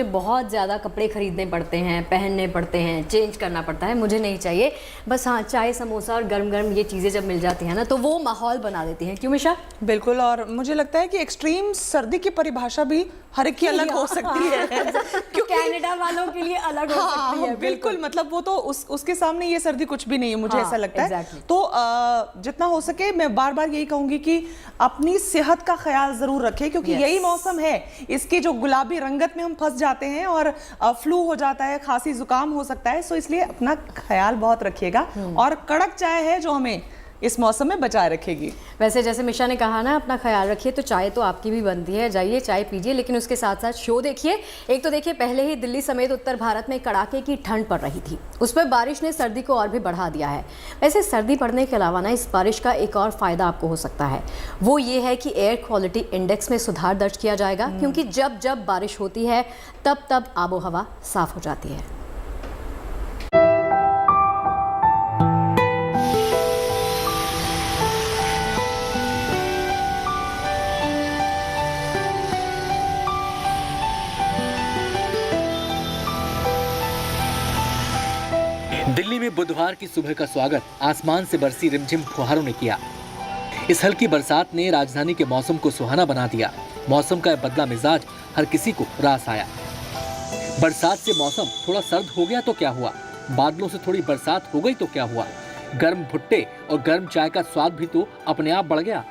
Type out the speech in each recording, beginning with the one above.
बहुत ज़्यादा कपड़े खरीदने पड़ते हैं, पहनने पड़ते हैं, चेंज करना पड़ता है, मुझे नहीं चाहिए। बस हाँ, चाय समोसा और गर्म गर्म ये चीज़ें जब मिल जाती हैं ना तो वो माहौल बना देती हैं। क्यों मिशा? बिल्कुल। और मुझे लगता है कि एक्सट्रीम सर्दी की परिभाषा भी हर एक की अलग हो सकती है क्योंकि कनाडा वालों के लिए अलग हो सकती है। बिल्कुल, मतलब वो तो उसके सामने ये सर्दी कुछ भी नहीं है, मुझे ऐसा लगता है। तो जितना हो सके मैं बार बार यही कहूंगी कि अपनी सेहत का ख्याल जरूर रखें, क्योंकि यही मौसम है इसकी जो गुलाबी रंगत में हम फंस जाते हैं और फ्लू हो जाता है, खांसी जुकाम हो सकता है। सो इसलिए अपना ख्याल बहुत रखिएगा और कड़क चाय है जो हमें इस मौसम में बचाए रखेगी। वैसे जैसे मिशा ने कहा ना, अपना ख्याल रखिए, तो चाय तो आपकी भी बनती है, जाइए चाय पीजिए, लेकिन उसके साथ साथ शो देखिए। एक तो देखिए, पहले ही दिल्ली समेत उत्तर भारत में कड़ाके की ठंड पड़ रही थी, उस पर बारिश ने सर्दी को और भी बढ़ा दिया है। वैसे सर्दी पड़ने के अलावा ना, इस बारिश का एक और फायदा आपको हो सकता है, वो ये है कि एयर क्वालिटी इंडेक्स में सुधार दर्ज किया जाएगा, क्योंकि जब जब बारिश होती है तब तब आबो हवा साफ हो जाती है। दिल्ली में बुधवार की सुबह का स्वागत आसमान से बरसी रिमझिम फुहारों ने किया। इस हल्की बरसात ने राजधानी के मौसम को सुहाना बना दिया। मौसम का बदला मिजाज हर किसी को रास आया। बरसात से मौसम थोड़ा सर्द हो गया तो क्या हुआ, बादलों से थोड़ी बरसात हो गई तो क्या हुआ, गर्म भुट्टे और गर्म चाय का स्वाद भी तो अपने आप बढ़ गया।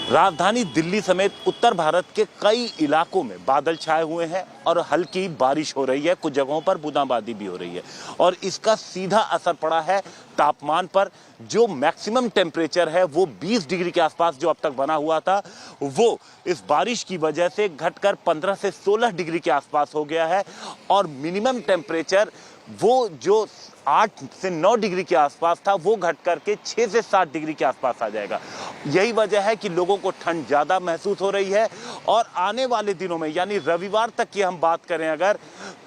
राजधानी दिल्ली समेत उत्तर भारत के कई इलाकों में बादल छाए हुए हैं और हल्की बारिश हो रही है, कुछ जगहों पर बूंदाबांदी भी हो रही है और इसका सीधा असर पड़ा है तापमान पर। जो मैक्सिमम टेम्परेचर है वो 20 डिग्री के आसपास जो अब तक बना हुआ था, वो इस बारिश की वजह से घटकर 15 से 16 डिग्री के आसपास हो गया है और मिनिमम टेम्परेचर वो जो 8 से 9 डिग्री के आसपास था वो घट करके 6 से 7 डिग्री के आसपास आ जाएगा। यही वजह है कि लोगों को ठंड ज़्यादा महसूस हो रही है और आने वाले दिनों में यानी रविवार तक की हम बात करें अगर,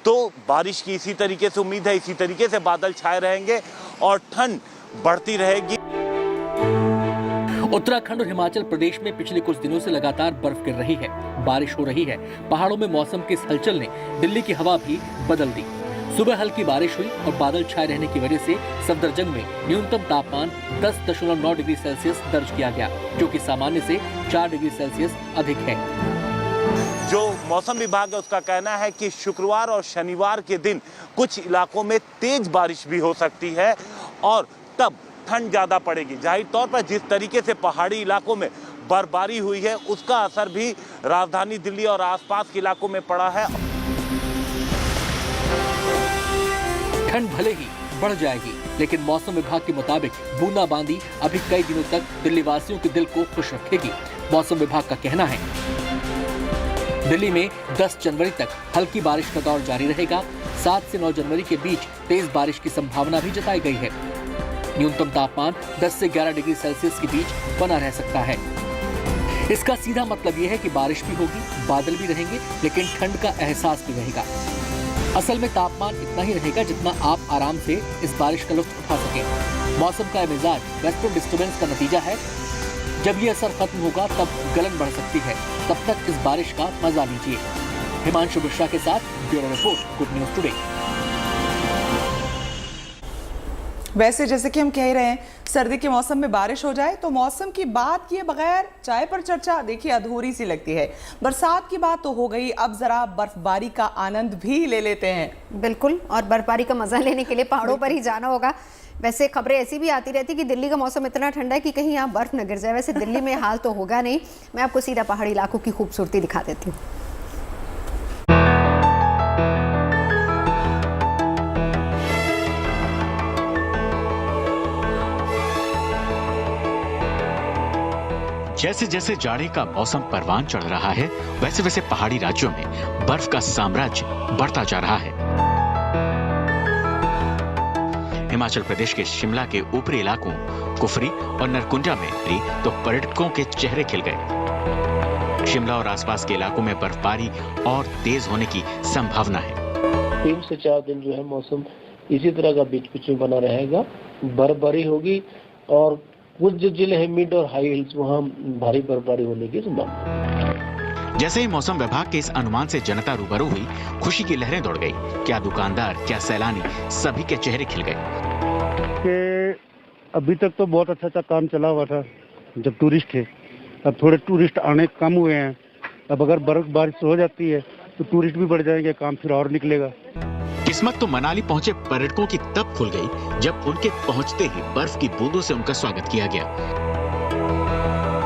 तो बारिश की इसी तरीके से उम्मीद है, इसी तरीके से बादल छाए रहेंगे और ठंड बढ़ती रहेगी। उत्तराखंड और हिमाचल प्रदेश में पिछले कुछ दिनों से लगातार बर्फ गिर रही है, बारिश हो रही है। पहाड़ों में मौसम की इस हलचल ने दिल्ली की हवा भी बदल दी। सुबह हल्की बारिश हुई और बादल छाए रहने की वजह से सफदरजंग में न्यूनतम तापमान 10.9 डिग्री सेल्सियस दर्ज किया गया, जो कि सामान्य से 4 डिग्री सेल्सियस अधिक है। जो मौसम विभाग है उसका कहना है कि शुक्रवार और शनिवार के दिन कुछ इलाकों में तेज बारिश भी हो सकती है और तब ठंड ज्यादा पड़ेगी। जाहिर तौर पर जिस तरीके से पहाड़ी इलाकों में बर्फबारी हुई है उसका असर भी राजधानी दिल्ली और आसपास के इलाकों में पड़ा है। ठंड भले ही बढ़ जाएगी, लेकिन मौसम विभाग के मुताबिक बूंदाबांदी अभी कई दिनों तक दिल्ली वासियों के दिल को खुश रखेगी। मौसम विभाग का कहना है दिल्ली में 10 जनवरी तक हल्की बारिश का दौर जारी रहेगा। 7 से 9 जनवरी के बीच तेज बारिश की संभावना भी जताई गई है। न्यूनतम तापमान 10 से 11 डिग्री सेल्सियस के बीच बना रह सकता है। इसका सीधा मतलब यह है कि बारिश भी होगी, बादल भी रहेंगे, लेकिन ठंड का एहसास भी रहेगा। असल में तापमान इतना ही रहेगा जितना आप आराम से इस बारिश का लुत्फ उठा सकें। मौसम का मिजाज वेस्टर्न डिस्टर्बेंस का नतीजा है। जब ये असर खत्म होगा तब गलन बढ़ सकती है, तब तक इस बारिश का मजा लीजिए। हिमांशु मिश्रा के साथ bureau report, good news today. वैसे जैसे कि हम कह रहे हैं, सर्दी के मौसम में बारिश हो जाए तो मौसम की बात किए बगैर चाय पर चर्चा देखिए अधूरी सी लगती है। बरसात की बात तो हो गई, अब जरा बर्फबारी का आनंद भी ले लेते हैं। बिल्कुल, और बर्फबारी का मजा लेने के लिए पहाड़ों पर ही जाना होगा। वैसे खबरें ऐसी भी आती रहती कि दिल्ली का मौसम इतना ठंडा है कि कहीं यहाँ बर्फ न गिर जाए। वैसे दिल्ली में हाल तो होगा नहीं। मैं आपको सीधा पहाड़ी इलाकों की खूबसूरती दिखा देती हूँ। जैसे जैसे जाड़े का मौसम परवान चढ़ रहा है, वैसे वैसे पहाड़ी राज्यों में बर्फ का साम्राज्य बढ़ता जा रहा है। हिमाचल प्रदेश के शिमला के ऊपरी इलाकों कुफरी और नरकुंडा में तो पर्यटकों के चेहरे खिल गए। शिमला और आसपास के इलाकों में बर्फबारी और तेज होने की संभावना है। 3 से 4 दिन जो है मौसम इसी तरह का बीच बीच में बना रहेगा। बर्फबारी होगी और कुछ जो जिले हैं मिड और हाई हिल्स, वहाँ भारी बर्फबारी होने की संभावना है। जैसे ही मौसम विभाग के इस अनुमान से जनता रूबरू हुई, खुशी की लहरें दौड़ गई। क्या दुकानदार, क्या सैलानी, सभी के चेहरे खिल गए। कि अभी तक तो बहुत अच्छा काम चला हुआ था जब टूरिस्ट थे। अब थोड़े टूरिस्ट आने कम हुए हैं। अब अगर बारिश हो जाती है तो टूरिस्ट भी बढ़ जाएंगे, काम फिर और निकलेगा। किस्मत तो मनाली पहुंचे पर्यटकों की तब खुल गई जब उनके पहुंचते ही बर्फ की बूंदों से उनका स्वागत किया गया।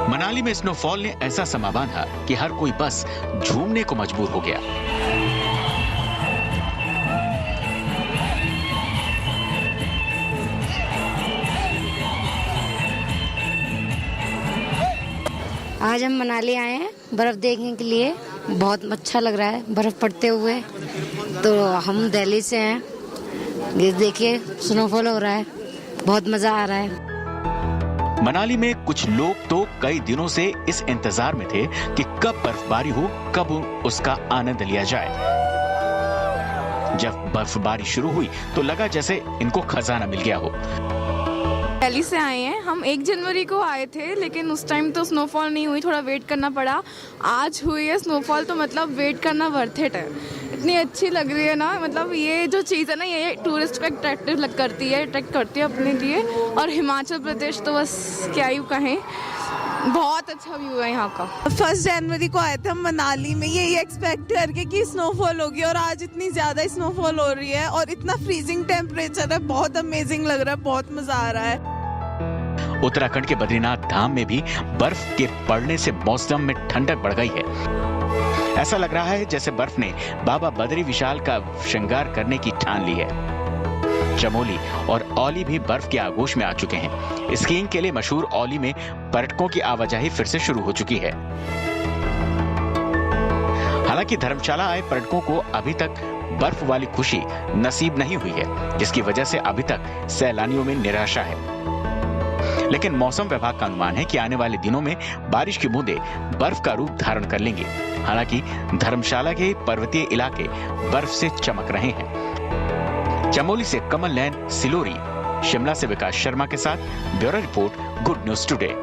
मनाली में स्नोफॉल ने ऐसा समा बांधा कि हर कोई बस झूमने को मजबूर हो गया। आज हम मनाली आए हैं बर्फ देखने के लिए। बहुत अच्छा लग रहा है बर्फ पड़ते हुए। तो हम दिल्ली से हैं, ये देखिए स्नोफॉल हो रहा है, बहुत मजा आ रहा है। मनाली में कुछ लोग तो कई दिनों से इस इंतजार में थे कि कब बर्फबारी हो, कब उसका आनंद लिया जाए। जब बर्फबारी शुरू हुई तो लगा जैसे इनको खजाना मिल गया हो। दिल्ली से आए हैं हम, 1 जनवरी को आए थे, लेकिन उस टाइम तो स्नोफॉल नहीं हुई, थोड़ा वेट करना पड़ा। आज हुई है स्नोफॉल, तो मतलब वेट करना वर्थ इट है। इतनी अच्छी लग रही है ना, मतलब ये जो चीज़ है ना, ये टूरिस्ट को अट्रैक्टिव करती है, अट्रैक्ट करती है अपने लिए। और हिमाचल प्रदेश तो बस क्या ही कहें, बहुत अच्छा व्यू है यहाँ का। 1 जनवरी को आए थे हम मनाली में, यही एक्सपेक्ट करके कि स्नोफॉल होगी, और आज इतनी ज्यादा स्नोफॉल हो रही है और इतना फ्रीजिंग टेम्परेचर है। बहुत अमेजिंग लग रहा है, बहुत मजा आ रहा है। उत्तराखंड के बद्रीनाथ धाम में भी बर्फ के पड़ने से मौसम में ठंडक बढ़ गई है। ऐसा लग रहा है जैसे बर्फ ने बाबा बद्री विशाल का श्रृंगार करने की ठान ली है। चमोली और औली भी बर्फ के आगोश में आ चुके हैं। स्कीइंग के लिए मशहूर औली में पर्यटकों की आवाजाही फिर से शुरू हो चुकी है। हालांकि धर्मशाला आए पर्यटकों को अभी तक बर्फ वाली खुशी नसीब नहीं हुई है, जिसकी वजह से अभी तक सैलानियों में निराशा है। लेकिन मौसम विभाग का अनुमान है कि आने वाले दिनों में बारिश की बूंदें बर्फ का रूप धारण कर लेंगी। हालांकि धर्मशाला के पर्वतीय इलाके बर्फ से चमक रहे हैं। चमोली से कमल नैन सिलोरी, शिमला से विकास शर्मा के साथ bureau report, good news today.